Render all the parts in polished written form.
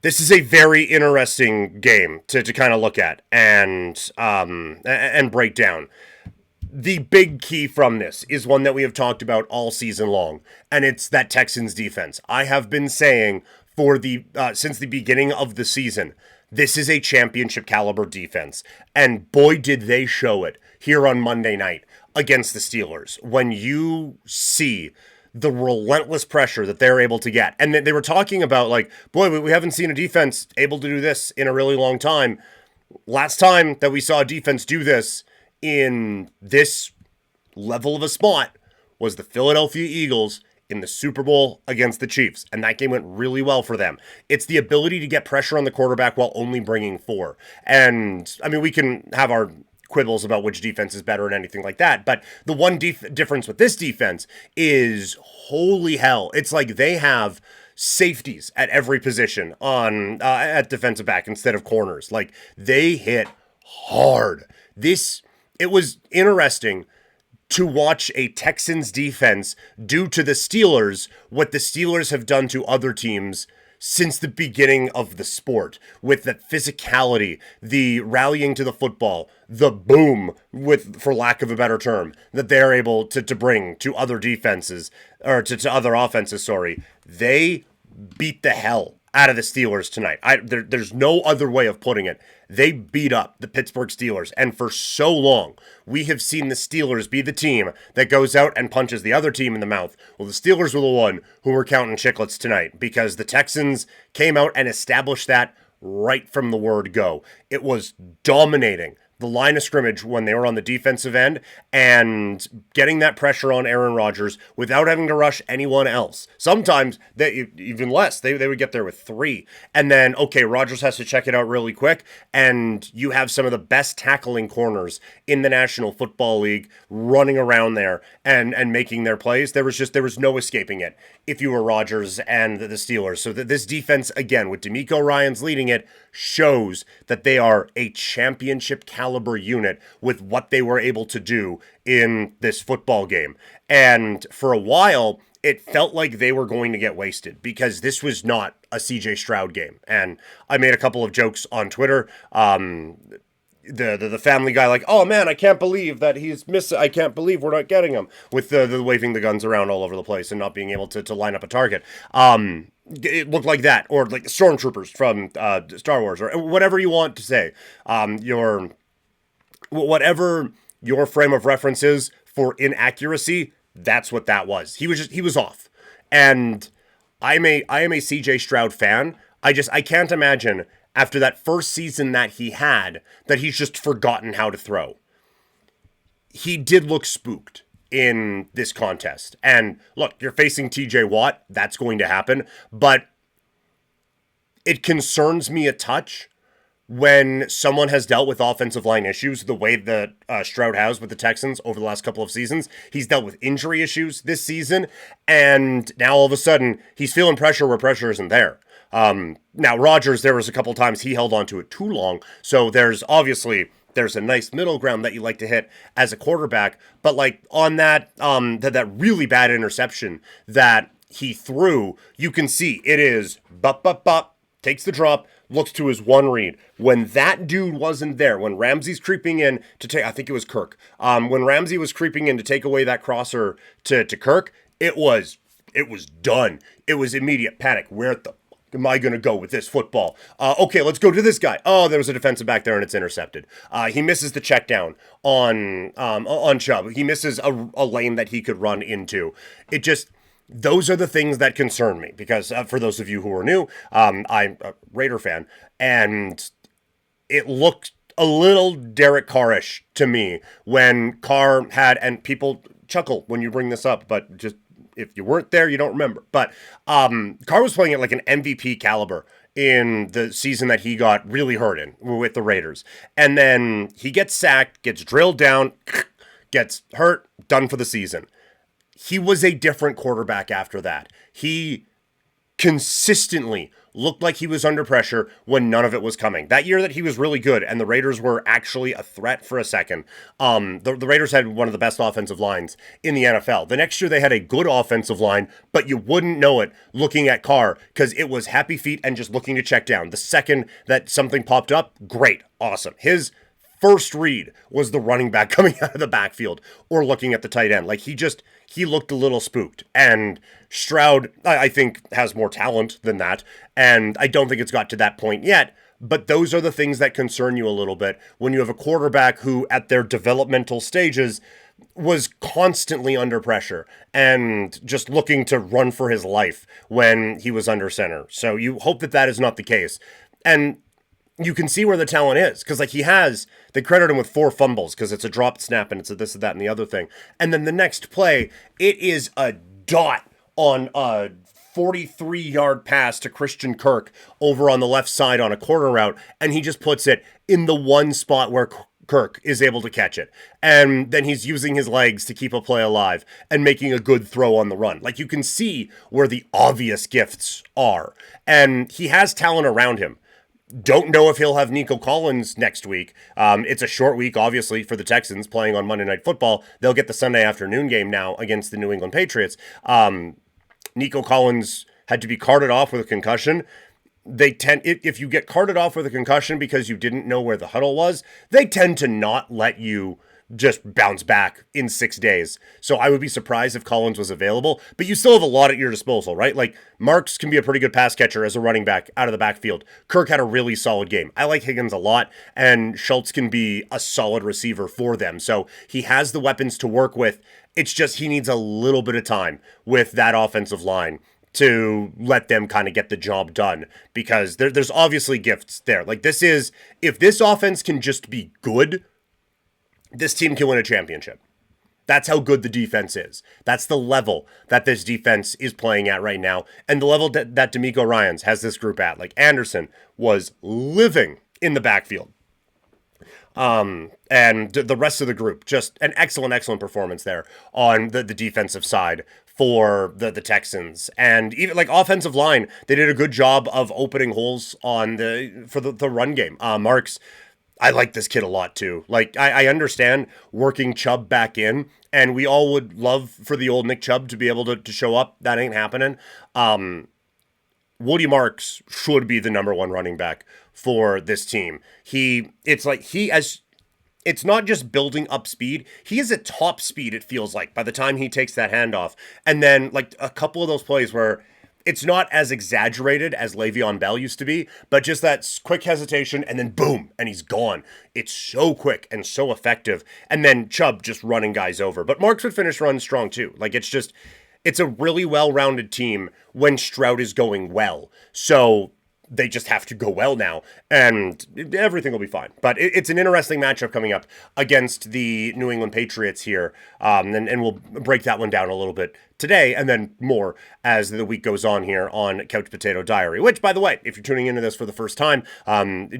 This is a very interesting game to kind of look at and break down. The big key from this is one that we have talked about all season long, and it's that Texans defense. I have been saying for the since the beginning of the season, this is a championship caliber defense, and boy did they show it here on Monday night against the Steelers. When you see the relentless pressure that they're able to get, and they were talking about like, boy, we haven't seen a defense able to do this in a really long time. Last time that we saw a defense do this in this level of a spot was the Philadelphia Eagles in the Super Bowl against the Chiefs, and that game went really well for them. It's the ability to get pressure on the quarterback while only bringing four. And I mean, we can have our quibbles about which defense is better and anything like that, but the one difference with this defense is holy hell. It's like they have safeties at every position on at defensive back instead of corners. Like they hit hard. This it was interesting to watch a Texans defense do to the Steelers what the Steelers have done to other teams since the beginning of the sport, with that physicality, the rallying to the football, the boom, with for lack of a better term, that they're able to bring to other defenses, or to other offenses, sorry. They beat the hell out of the Steelers tonight. There's no other way of putting it. They beat up the Pittsburgh Steelers, and for so long, we have seen the Steelers be the team that goes out and punches the other team in the mouth. Well, the Steelers were the one who were counting chiclets tonight because the Texans came out and established that right from the word go. It was dominating the line of scrimmage when they were on the defensive end and getting that pressure on Aaron Rodgers without having to rush anyone else. Sometimes they even less. They would get there with three. And then, okay, Rodgers has to check it out really quick. And you have some of the best tackling corners in the National Football League running around there and making their plays. There was no escaping it if you were Rodgers and the Steelers. So that this defense, again, with DeMeco Ryans leading it, shows that they are a championship caliber unit with what they were able to do in this football game. And for a while, it felt like they were going to get wasted because this was not a CJ Stroud game. And I made a couple of jokes on Twitter. The Family Guy, like, oh man, I can't believe that he's missing. I can't believe we're not getting him, with the waving the guns around all over the place and not being able to line up a target. It looked like that, or like stormtroopers from Star Wars, or whatever you want to say. Your whatever your frame of reference is for inaccuracy, that's what that was. He was off, and I am a CJ Stroud fan. I can't imagine after that first season that he had that he's just forgotten how to throw. He did look spooked in this contest. And look, you're facing TJ Watt. That's going to happen. But it concerns me a touch when someone has dealt with offensive line issues the way that Stroud has with the Texans over the last couple of seasons. He's dealt with injury issues this season. And now all of a sudden, he's feeling pressure where pressure isn't there. Now, Rodgers, there was a couple times he held on to it too long. So there's a nice middle ground that you like to hit as a quarterback. But like on that really bad interception that he threw, you can see it is bop, takes the drop, looks to his one read. When that dude wasn't there, when Ramsey's creeping in to take, I think it was Kirk. When Ramsey was creeping in to take away that crosser to Kirk, it was done. It was immediate panic. Where the am I going to go with this football? Okay, let's go to this guy. Oh, there was a defensive back there and it's intercepted. He misses the check down on Chubb. He misses a lane that he could run into. It just, those are the things that concern me because for those of you who are new, I'm a Raider fan, and it looked a little Derek Carr-ish to me when Carr had, and people chuckle when you bring this up, but just if you weren't there, you don't remember. But Carr was playing at like an MVP caliber in the season that he got really hurt in with the Raiders. And then he gets sacked, gets drilled down, gets hurt, done for the season. He was a different quarterback after that. He consistently looked like he was under pressure when none of it was coming. That year that he was really good and the Raiders were actually a threat for a second, the Raiders had one of the best offensive lines in the NFL. The next year they had a good offensive line, but you wouldn't know it looking at Carr because it was happy feet and just looking to check down. The second that something popped up, great, awesome. His first read was the running back coming out of the backfield or looking at the tight end. Like he looked a little spooked. And Stroud, I think, has more talent than that. And I don't think it's got to that point yet. But those are the things that concern you a little bit when you have a quarterback who, at their developmental stages, was constantly under pressure and just looking to run for his life when he was under center. So you hope that that is not the case. And you can see where the talent is because, like, they credit him with 4 fumbles because it's a dropped snap and it's a this, that, and the other thing. And then the next play, it is a dot on a 43-yard pass to Christian Kirk over on the left side on a corner route, and he just puts it in the one spot where Kirk is able to catch it. And then he's using his legs to keep a play alive and making a good throw on the run. Like, you can see where the obvious gifts are. And he has talent around him. Don't know if he'll have Nico Collins next week. It's a short week, obviously, for the Texans playing on Monday Night Football. They'll get the Sunday afternoon game now against the New England Patriots. Nico Collins had to be carted off with a concussion. If you get carted off with a concussion because you didn't know where the huddle was, they tend to not let you just bounce back in 6 days. So I would be surprised if Collins was available, but you still have a lot at your disposal, right? Like, Marks can be a pretty good pass catcher as a running back out of the backfield. Kirk had a really solid game. I like Higgins a lot, and Schultz can be a solid receiver for them. So he has the weapons to work with. It's just he needs a little bit of time with that offensive line to let them kind of get the job done, because there's obviously gifts there. Like, if this offense can just be good, this team can win a championship. That's how good the defense is. That's the level that this defense is playing at right now, and the level that DeMeco Ryans has this group at. Like, Anderson was living in the backfield. And the rest of the group, just an excellent performance there on the defensive side for the Texans. And even, like, offensive line, they did a good job of opening holes for the run game. Marks, I like this kid a lot too. Like, I understand working Chubb back in, and we all would love for the old Nick Chubb to be able to show up. That ain't happening. Woody Marks should be the number 1 running back for this team. It's not just building up speed. He is at top speed, it feels like, by the time he takes that handoff. And then, like, a couple of those plays where it's not as exaggerated as Le'Veon Bell used to be, but just that quick hesitation and then boom, and he's gone. It's so quick and so effective. And then Chubb just running guys over. But Marks would finish runs strong too. Like, it's a really well-rounded team when Stroud is going well. So they just have to go well now, and everything will be fine. But it's an interesting matchup coming up against the New England Patriots here, and we'll break that one down a little bit today, and then more as the week goes on here on Couch Potato Diary, which, by the way, if you're tuning into this for the first time, and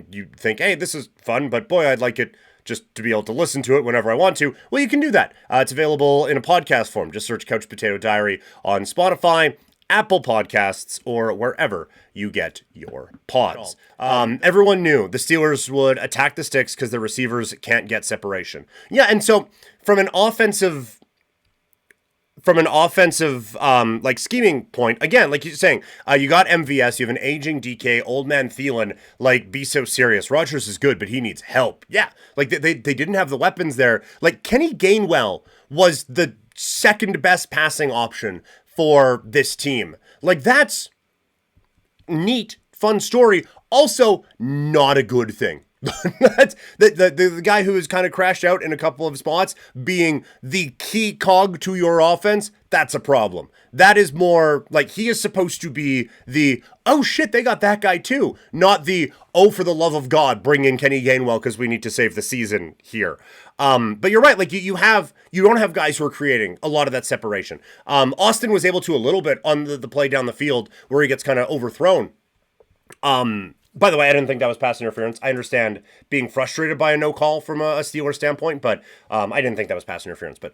you think, hey, this is fun, but boy, I'd like it just to be able to listen to it whenever I want to, well, you can do that. It's available in a podcast form. Just search Couch Potato Diary on Spotify, Apple Podcasts, or wherever you get your pods. Everyone knew the Steelers would attack the sticks because the receivers can't get separation. Yeah, and so from an offensive like scheming point, again, like you're saying, you got MVS, you have an aging DK, old man Thielen. Like, be so serious. Rodgers is good, but he needs help. Yeah, like they didn't have the weapons there. Like, Kenny Gainwell was the second best passing option for this team. Like, that's neat, fun story. Also, not a good thing. That's the guy who has kind of crashed out in a couple of spots being the key cog to your offense. That's a problem. That is more like he is supposed to be the, oh shit, they got that guy too. Not the, oh, for the love of God, bring in Kenny Gainwell because we need to save the season here. But you're right. Like, you don't have guys who are creating a lot of that separation. Austin was able to a little bit on the play down the field where he gets kind of overthrown. By the way, I didn't think that was pass interference. I understand being frustrated by a no call from a Steelers standpoint, but I didn't think that was pass interference, but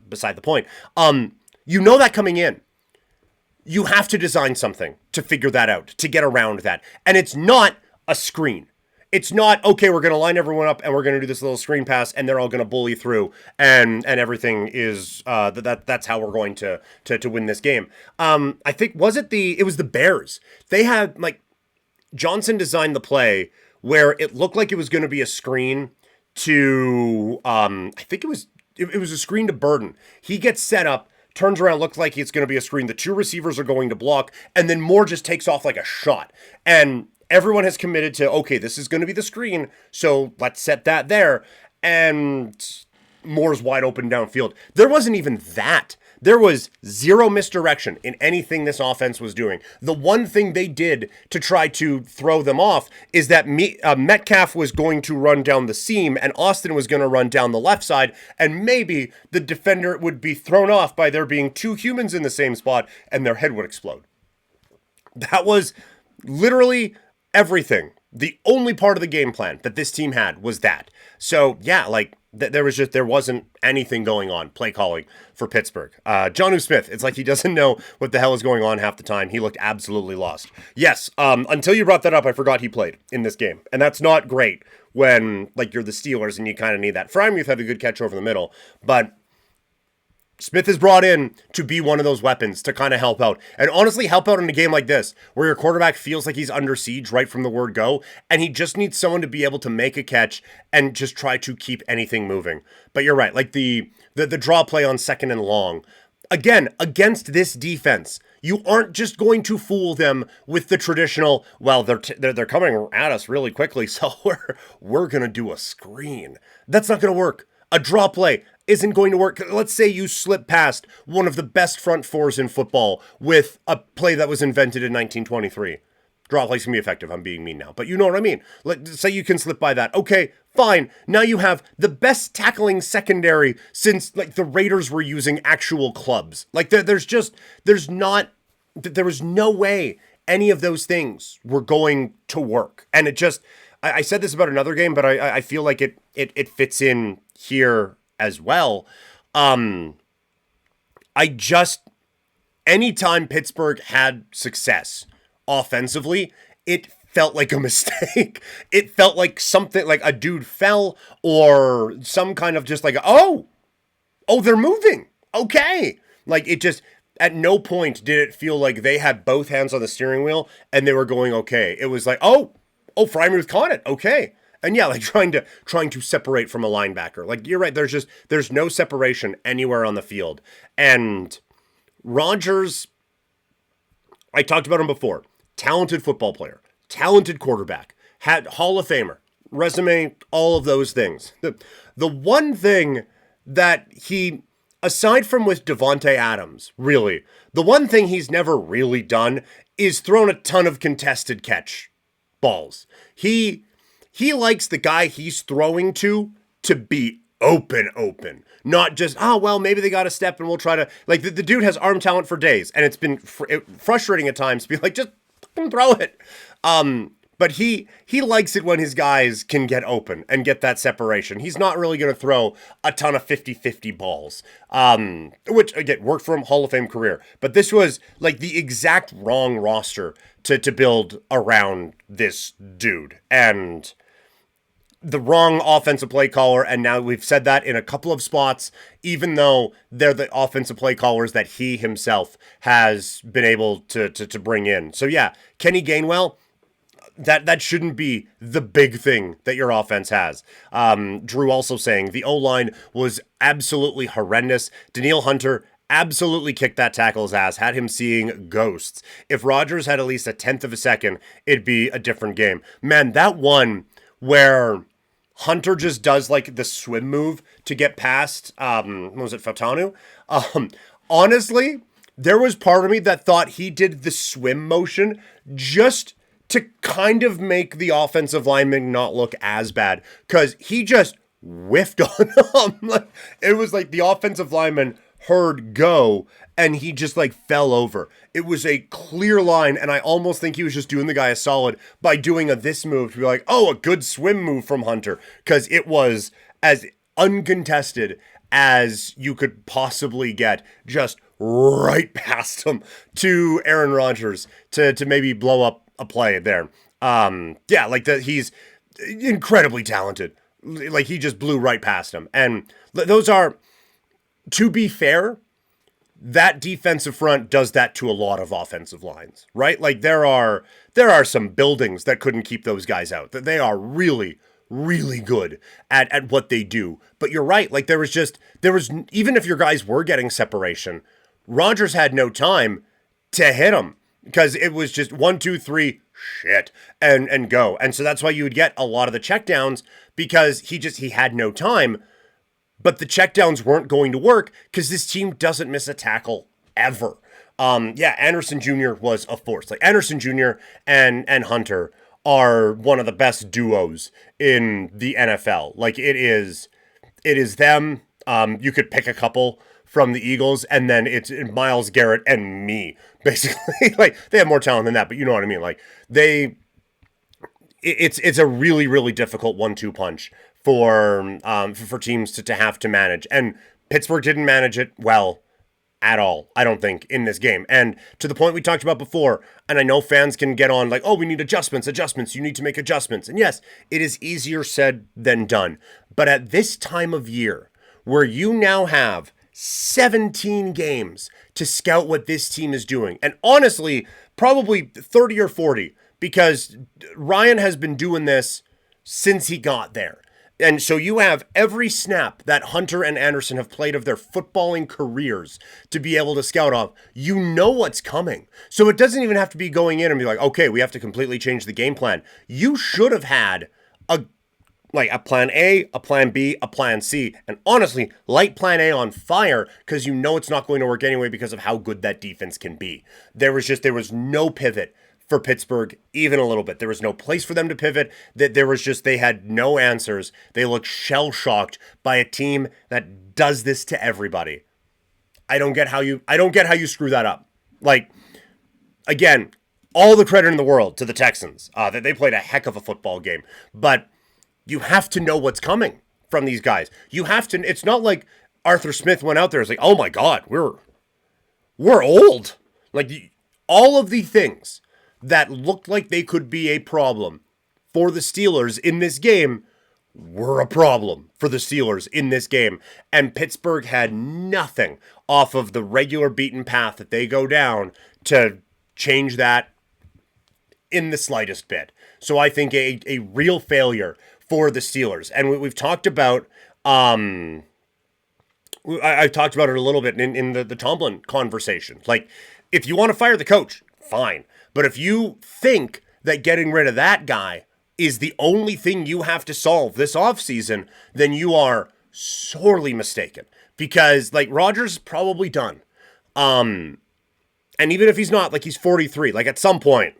beside the point. You know that coming in. you have to design something to figure that out, to get around that. And it's not a screen. It's not, okay, we're going to line everyone up and we're going to do this little screen pass and they're all going to bully through and everything is, that's how we're going to win this game. I think, it was the Bears. They had, like, Johnson designed the play where it looked like it was going to be a screen to, I think it was a screen to Burden. He gets set up, turns around, looks like it's going to be a screen. The two receivers are going to block, and then Moore just takes off like a shot. And everyone has committed to, okay, this is going to be the screen, so let's set that there. And Moore's wide open downfield. There wasn't even that. There was zero misdirection in anything this offense was doing. The one thing they did to try to throw them off is that Metcalf was going to run down the seam and Austin was going to run down the left side, and maybe the defender would be thrown off by there being two humans in the same spot and their head would explode. That was literally everything. The only part of the game plan that this team had was that. So, yeah, like, there wasn't anything going on, play calling for Pittsburgh. Jonnu Smith, it's like he doesn't know what the hell is going on half the time. He looked absolutely lost. Yes, until you brought that up, I forgot he played in this game. And that's not great when, like, you're the Steelers and you kind of need that. Frymuth had a good catch over the middle, but Smith is brought in to be one of those weapons to kind of help out. And honestly, help out in a game like this, where your quarterback feels like he's under siege right from the word go, and he just needs someone to be able to make a catch and just try to keep anything moving. But you're right, like the draw play on 2nd and long. Again, against this defense, you aren't just going to fool them with the traditional, well, they're coming at us really quickly, so we're going to do a screen. That's not going to work. A draw play isn't going to work. Let's say you slip past one of the best front fours in football with a play that was invented in 1923. Draw plays can be effective. I'm being mean now, but you know what I mean. Let's say you can slip by that. Okay, fine. Now you have the best tackling secondary since, like, the Raiders were using actual clubs. Like, there was no way any of those things were going to work. And it just, I said this about another game, but I feel like it fits in here as well. Anytime Pittsburgh had success offensively, it felt like a mistake. It felt like something, like a dude fell or some kind of just like, oh, they're moving. Okay. Like, it just, at no point did it feel like they had both hands on the steering wheel and they were going okay. It was like, oh, Frymuth caught it. Okay. And yeah, like trying to separate from a linebacker. Like, you're right, there's no separation anywhere on the field. And Rodgers, I talked about him before. Talented football player, talented quarterback, had Hall of Famer, resume, all of those things. The one thing that he, aside from with Devontae Adams, really, the one thing he's never really done is thrown a ton of contested catch balls. He likes the guy he's throwing to be open, not just, maybe they got a step and we'll try to, like, the dude has arm talent for days, and it's been frustrating at times to be like, just fucking throw it. But he likes it when his guys can get open and get that separation. He's not really going to throw a ton of 50-50 balls, which, again, worked for him, Hall of Fame career. But this was, like, the exact wrong roster to build around this dude. And the wrong offensive play caller, and now we've said that in a couple of spots, even though they're the offensive play callers that he himself has been able to bring in. So yeah, Kenny Gainwell, that shouldn't be the big thing that your offense has. Drew also saying the O-line was absolutely horrendous. Danielle Hunter absolutely kicked that tackle's ass, had him seeing ghosts. If Rodgers had at least a tenth of a second, it'd be a different game. Man, that one where Hunter just does, like, the swim move to get past, Fatanu? Honestly, there was part of me that thought he did the swim motion just to kind of make the offensive lineman not look as bad, because he just whiffed on him. Like, it was like the offensive lineman heard go and he just, like, fell over. It was a clear line, and I almost think he was just doing the guy a solid by doing this move to be like, a good swim move from Hunter, because it was as uncontested as you could possibly get, just right past him to Aaron Rodgers to maybe blow up a play there. Yeah, like he's incredibly talented. Like he just blew right past him. And those are, to be fair, that defensive front does that to a lot of offensive lines, right? Like there are some buildings that couldn't keep those guys out. That they are really, really good at what they do. But you're right. Like there was even if your guys were getting separation, Rodgers had no time to hit him because it was just 1, 2, 3, shit, and go. And so that's why you would get a lot of the checkdowns because he had no time. But the checkdowns weren't going to work because this team doesn't miss a tackle ever. Yeah, Anderson Jr. was a force. Like Anderson Jr. and Hunter are one of the best duos in the NFL. Like it is them. You could pick a couple from the Eagles, and then it's Myles Garrett and me, basically. Like they have more talent than that, but you know what I mean. Like it's a really, really difficult 1-2 punch for teams to have to manage. And Pittsburgh didn't manage it well at all, I don't think, in this game. And to the point we talked about before, and I know fans can get on like, oh, we need adjustments, you need to make adjustments. And yes, it is easier said than done. But at this time of year, where you now have 17 games to scout what this team is doing, and honestly, probably 30 or 40, because Ryan has been doing this since he got there. And so you have every snap that Hunter and Anderson have played of their footballing careers to be able to scout off. You know what's coming. So it doesn't even have to be going in and be like, okay, we have to completely change the game plan. You should have had a plan A, a plan B, a plan C. And honestly, light plan A on fire because you know it's not going to work anyway because of how good that defense can be. There was no pivot for Pittsburgh, even a little bit. There was no place for them to pivot. That they had no answers. They looked shell-shocked by a team that does this to everybody. I don't get how you screw that up. Like, again, all the credit in the world to the Texans. That they played a heck of a football game. But you have to know what's coming from these guys. You have to. It's not like Arthur Smith went out there and was like, oh my God, we're old. Like, all of the things that looked like they could be a problem for the Steelers in this game were a problem for the Steelers in this game. And Pittsburgh had nothing off of the regular beaten path that they go down to change that in the slightest bit. So I think a real failure for the Steelers. And we've talked about, I've talked about it a little bit in the Tomlin conversation. Like, if you want to fire the coach, fine. But if you think that getting rid of that guy is the only thing you have to solve this offseason, then you are sorely mistaken. Because, like, Rodgers is probably done. And even if he's not, like, he's 43, like, at some point.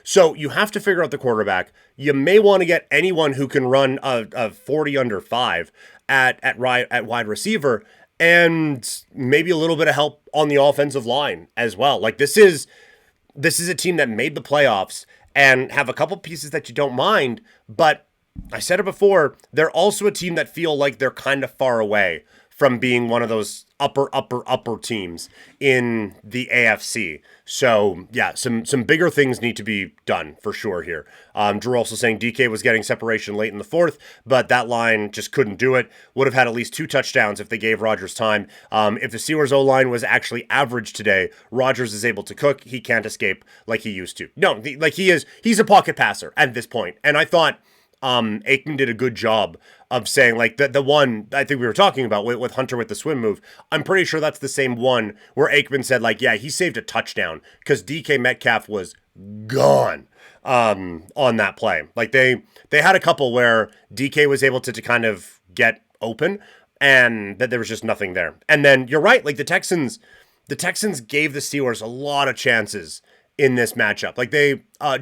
So you have to figure out the quarterback. You may want to get anyone who can run a 40 under 5 at wide receiver, and maybe a little bit of help on the offensive line as well. Like this is a team that made the playoffs and have a couple pieces that you don't mind, but I said it before, they're also a team that feel like they're kind of far away from being one of those upper teams in the AFC. So, yeah, some bigger things need to be done for sure here. Drew also saying DK was getting separation late in the fourth, but that line just couldn't do it. Would have had at least 2 touchdowns if they gave Rodgers time. If the Steelers O-line was actually average today, Rodgers is able to cook. He can't escape like he used to. No, he's a pocket passer at this point. And I thought Aikman did a good job of saying, like, the one I think we were talking about with Hunter with the swim move, I'm pretty sure that's the same one where Aikman said, like, yeah, he saved a touchdown because DK Metcalf was gone on that play. Like, they had a couple where DK was able to kind of get open and that there was just nothing there. And then you're right, like, the Texans gave the Steelers a lot of chances in this matchup. Like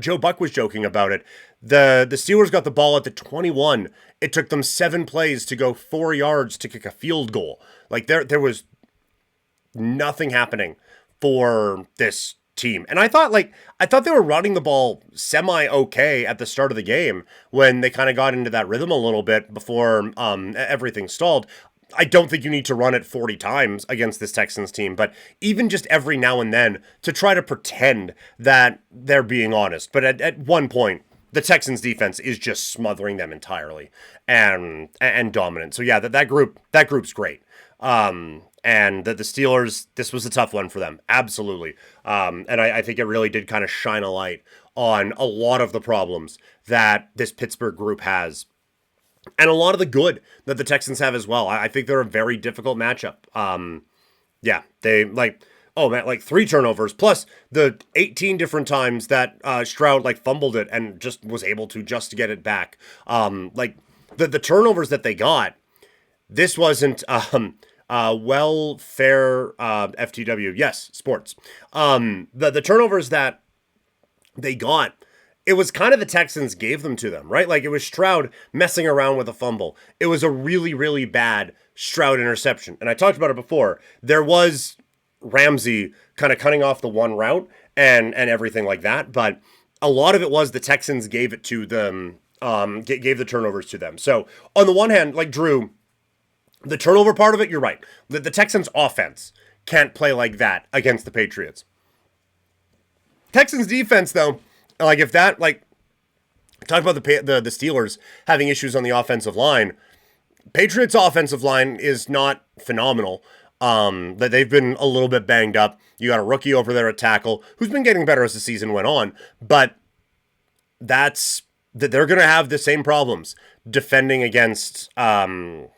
Joe Buck was joking about it. The Steelers got the ball at the 21. It took them 7 plays to go 4 yards to kick a field goal. Like there was nothing happening for this team. And I thought they were running the ball semi-okay at the start of the game when they kind of got into that rhythm a little bit before everything stalled. I don't think you need to run it 40 times against this Texans team, but even just every now and then to try to pretend that they're being honest. But at one point, the Texans defense is just smothering them entirely and dominant. So yeah, that group's great. And the Steelers, this was a tough one for them, absolutely. And I think it really did kind of shine a light on a lot of the problems that this Pittsburgh group has and a lot of the good that the Texans have as well. I think they're a very difficult matchup. Yeah, they oh man, like 3 turnovers plus the 18 different times that Stroud fumbled it and just was able to just get it back. The turnovers that they got, this wasn't welfare FTW. Yes, sports. The turnovers that they got, it was kind of the Texans gave them to them, right? Like it was Stroud messing around with a fumble. It was a really, really bad Stroud interception. And I talked about it before. There was Ramsey kind of cutting off the one route and everything like that. But a lot of it was the Texans gave it to them, gave the turnovers to them. So on the one hand, like Drew, the turnover part of it, you're right. The Texans offense can't play like that against the Patriots. Texans defense, though, if that, talk about the Steelers having issues on the offensive line. Patriots offensive line is not phenomenal. That they've been a little bit banged up. You got a rookie over there at tackle who's been getting better as the season went on, but that they're going to have the same problems defending against or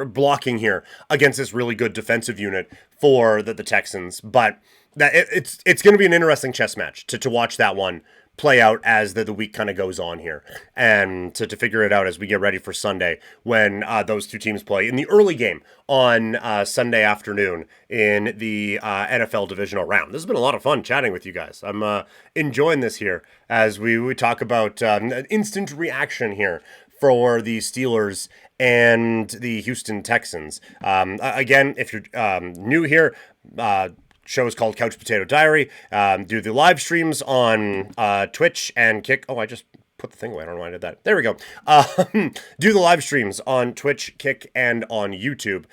blocking here against this really good defensive unit for the Texans. But that it's going to be an interesting chess match to watch that one play out as the week kind of goes on here, and to figure it out as we get ready for Sunday when those two teams play in the early game on Sunday afternoon in the NFL divisional round. This has been a lot of fun chatting with you guys. I'm enjoying this here as we talk about an instant reaction here for the Steelers and the Houston Texans. Again, if you're new here, show is called Couch Potato Diary. Do the live streams on Twitch and Kick. Oh, I just put the thing away. I don't know why I did that. There we go. Do the live streams on Twitch, Kick, and on YouTube.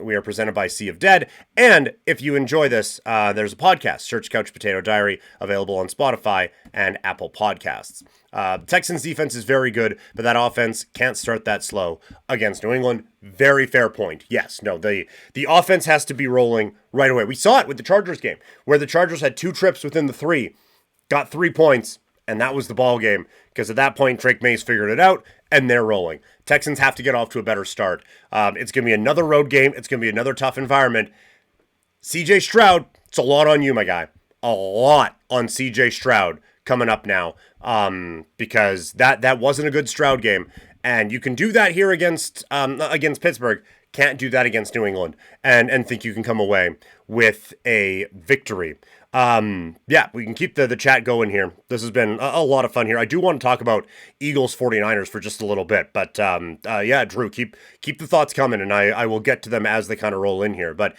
We are presented by Sea of Dead. And if you enjoy this, there's a podcast. Search Couch Potato Diary, available on Spotify and Apple Podcasts. Texans defense is very good, but that offense can't start that slow against New England. Very fair point. Yes, no, the offense has to be rolling right away. We saw it with the Chargers game, where the Chargers had 2 trips within the 3, got 3 points, and that was the ball game, because at that point, Drake Mays figured it out, and they're rolling. Texans have to get off to a better start. It's going to be another road game. It's going to be another tough environment. CJ Stroud, it's a lot on you, my guy. A lot on CJ Stroud coming up now, because that wasn't a good Stroud game, and you can do that here against Pittsburgh. Can't do that against New England, and think you can come away with a victory. Yeah, we can keep the chat going here. This has been a lot of fun here. I do want to talk about Eagles 49ers for just a little bit, but yeah, Drew, keep the thoughts coming, and I will get to them as they kind of roll in here. But